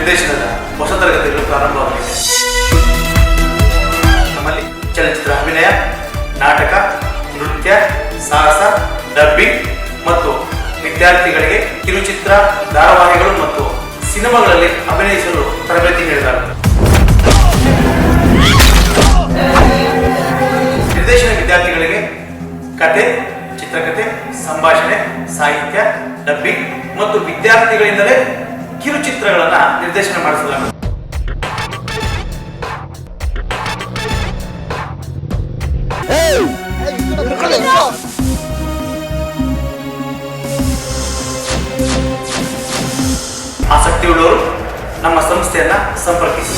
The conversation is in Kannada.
ನಿರ್ದೇಶನದ ಹೊಸ ತರಗತಿಗಳು ಪ್ರಾರಂಭವಾಗಲಿದೆ. ನಮ್ಮಲ್ಲಿ ಚಲನಚಿತ್ರ ಅಭಿನಯ, ನಾಟಕ, ನೃತ್ಯ, ಸಾಹಸ, ಡಬ್ಬಿಂಗ್ ಮತ್ತು ವಿದ್ಯಾರ್ಥಿಗಳಿಗೆ ಕಿರುಚಿತ್ರ, ಧಾರಾವಾಹಿಗಳು ಮತ್ತು ಸಿನಿಮಾಗಳಲ್ಲಿ ಅಭಿನಯಿಸಲು ತರಬೇತಿ ನೀಡಲಾಗುತ್ತದೆ. ನಿರ್ದೇಶನ ವಿದ್ಯಾರ್ಥಿಗಳಿಗೆ ಕತೆ, ಚಿತ್ರಕಥೆ, ಸಂಭಾಷಣೆ, ಸಾಹಿತ್ಯ, ಡಬ್ಬಿಂಗ್ ಮತ್ತು ವಿದ್ಯಾರ್ಥಿಗಳಿಂದಲೇ ಕಿರುಚಿತ್ರಗಳನ್ನು ನಿರ್ದೇಶನ ಮಾಡಿಸಲಾಗುತ್ತದೆ. ಆಸಕ್ತಿಯುಳ್ಳವರು ನಮ್ಮ ಸಂಸ್ಥೆಯನ್ನು ಸಂಪರ್ಕಿಸಿ.